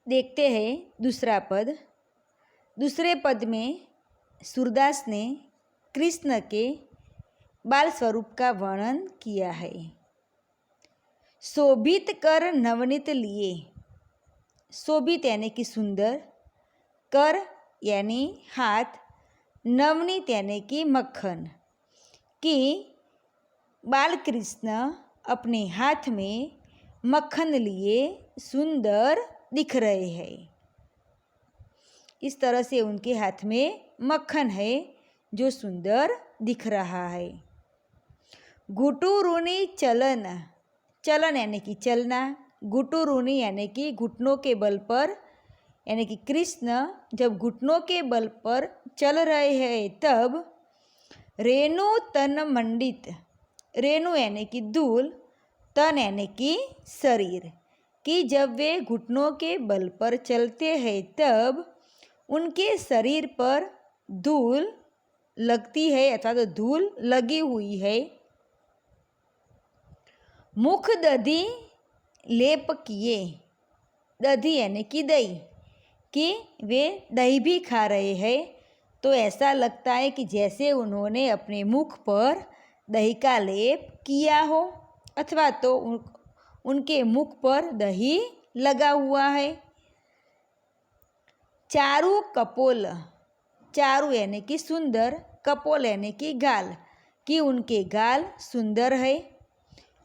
देखते हैं दूसरा पद। दूसरे पद में सूरदास ने कृष्ण के बाल स्वरूप का वर्णन किया है। शोभित कर नवनीत लिए, शोभित यानी कि सुंदर, कर यानी हाथ, नवनीत यानी कि मक्खन, कि बाल कृष्ण अपने हाथ में मक्खन लिए सुंदर दिख रहे हैं। इस तरह से उनके हाथ में मक्खन है जो सुंदर दिख रहा है। गुटुरूनी चलन, चलन यानी कि चलना, गुटुरूनी यानी कि घुटनों के बल पर, यानी कि कृष्ण जब घुटनों के बल पर चल रहे हैं तब रेणु तन मंडित, रेणु यानी कि धूल, तन यानी कि शरीर, कि जब वे घुटनों के बल पर चलते हैं तब उनके शरीर पर धूल लगती है अथवा तो धूल लगी हुई है। मुख दधी लेप किए, दधी यानी कि दही, कि वे दही भी खा रहे हैं तो ऐसा लगता है कि जैसे उन्होंने अपने मुख पर दही का लेप किया हो अथवा तो उनके मुख पर दही लगा हुआ है। चारु कपोल, चारु यानी कि सुंदर, कपोल यानी कि गाल, कि उनके गाल सुंदर है।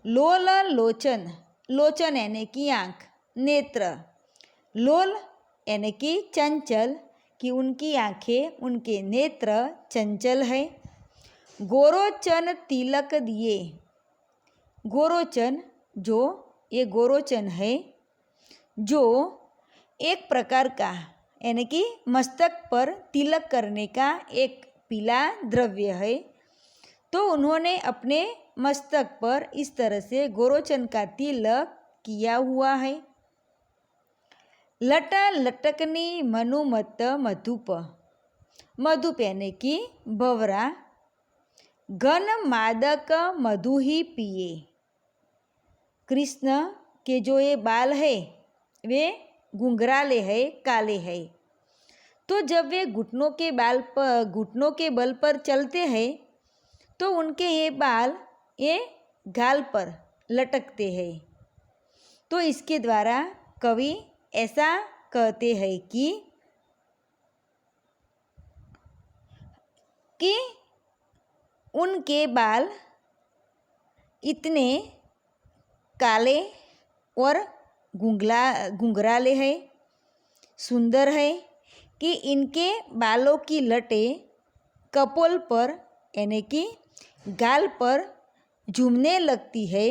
लोल लोचन, लोचन यानी कि आँख, नेत्र, लोल यानी कि चंचल, कि उनकी आँखें, उनके नेत्र चंचल है। गोरोचन तिलक दिए, गोरोचन, जो ये गोरोचन है जो एक प्रकार का यानी कि मस्तक पर तिलक करने का एक पीला द्रव्य है, तो उन्होंने अपने मस्तक पर इस तरह से गोरोचन का तिलक किया हुआ है। लट लटकनी मनुमत मधुप, मधुप यानी कि भंवरा, घन मादक मधु ही पिए, कृष्ण के जो ये बाल है वे घुंघराले है, काले है, तो जब वे घुटनों के बल पर चलते हैं तो उनके ये बाल ये गाल पर लटकते हैं। तो इसके द्वारा कवि ऐसा कहते हैं कि उनके बाल इतने काले और घुंघराले है, सुंदर है, कि इनके बालों की लटें कपोल पर यानी कि गाल पर झूमने लगती है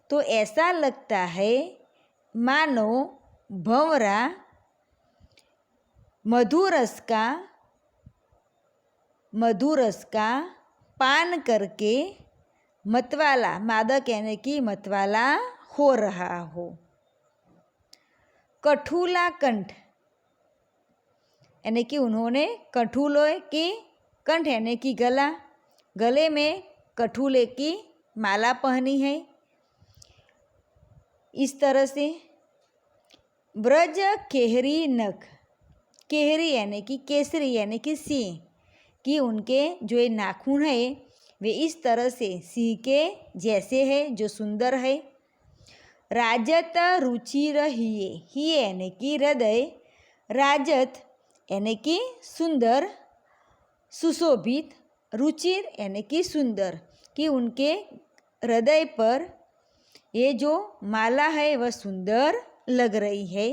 तो ऐसा लगता है मानो भंवरा मधुरस का पान करके मतवाला, मादक यानी कि मतवाला हो रहा हो। कठूला कंठ यानी कि उन्होंने कठूले की, कंठ यानी कि गला, गले में कठूले की माला पहनी है। इस तरह से ब्रज केहरी नख, केहरी यानी कि केसरी यानी कि सिंह, कि उनके जो ये नाखून है वे इस तरह से सिंह के जैसे है जो सुंदर है। राजत रुचिर हिये, हिये यानी कि हृदय, राजत यानी कि सुंदर, सुशोभित, रुचिर यानी कि सुंदर, कि उनके हृदय पर ये जो माला है वह सुंदर लग रही है।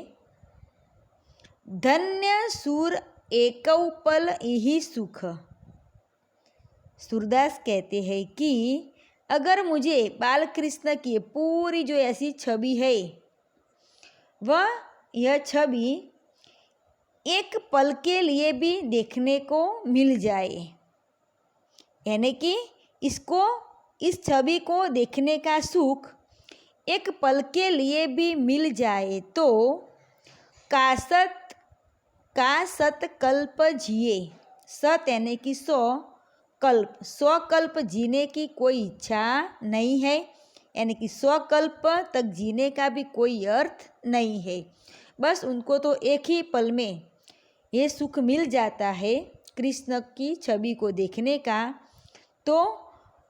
धन्य सूर एकौपल यही सुख, सूरदास कहते हैं कि अगर मुझे बाल कृष्ण की पूरी जो ऐसी छवि है वह यह छवि एक पल के लिए भी देखने को मिल जाए, यानी कि इस छवि को देखने का सुख एक पल के लिए भी मिल जाए तो का सत कल्प जिए, सत यानी कि 100 कल्प जीने की कोई इच्छा नहीं है, यानी कि 100 कल्प तक जीने का भी कोई अर्थ नहीं है। बस उनको तो एक ही पल में ये सुख मिल जाता है कृष्ण की छवि को देखने का, तो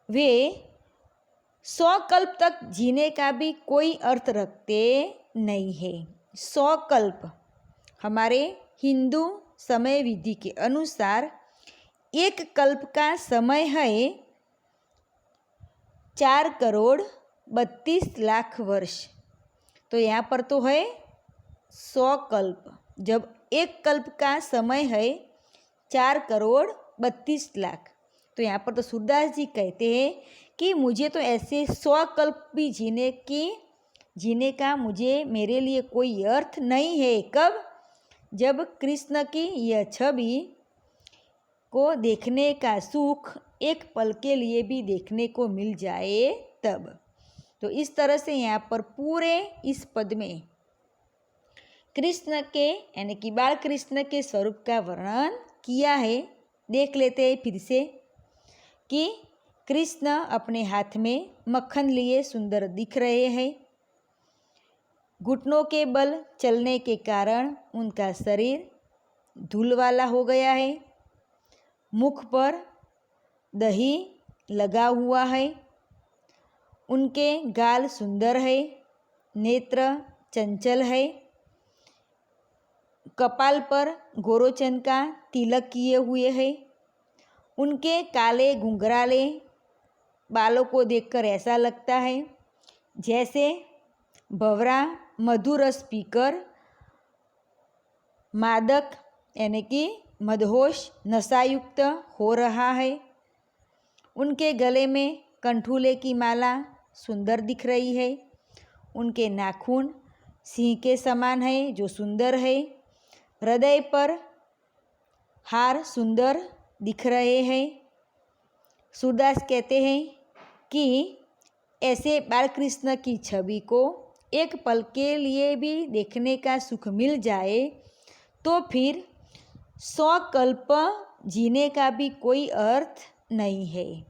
वे 100 कल्प तक जीने का भी कोई अर्थ रखते नहीं है। 100 कल्प हमारे हिंदू समय विधि के अनुसार एक कल्प का समय है 4,32,00,000 वर्ष। तो यहाँ पर तो है 100 कल्प। जब एक कल्प का समय है 4,32,00,000, तो यहाँ पर तो सूरदास जी कहते हैं कि मुझे तो ऐसे 100 कल्प भी जीने का मुझे मेरे लिए कोई अर्थ नहीं है। कब? जब कृष्ण की यह छवि को देखने का सुख एक पल के लिए भी देखने को मिल जाए तब। तो इस तरह से यहाँ पर पूरे इस पद में कृष्ण के यानी कि बाल कृष्ण के स्वरूप का वर्णन किया है। देख लेते हैं फिर से कि कृष्ण अपने हाथ में मक्खन लिए सुंदर दिख रहे हैं। घुटनों के बल चलने के कारण उनका शरीर धूल वाला हो गया है। मुख पर दही लगा हुआ है। उनके गाल सुंदर है। नेत्र चंचल है। कपाल पर गोरोचन का तिलक किए हुए है। उनके काले घुंघराले बालों को देखकर ऐसा लगता है जैसे भंवरा मधुरस पीकर मादक यानी कि मदहोश नशायुक्त हो रहा है। उनके गले में कंठूले की माला सुंदर दिख रही है। उनके नाखून सिंह के समान है जो सुंदर है। हृदय पर हार सुंदर दिख रहे हैं। सूरदास कहते हैं कि ऐसे बालकृष्ण की छवि को एक पल के लिए भी देखने का सुख मिल जाए तो फिर 100 कल्प जीने का भी कोई अर्थ नहीं है।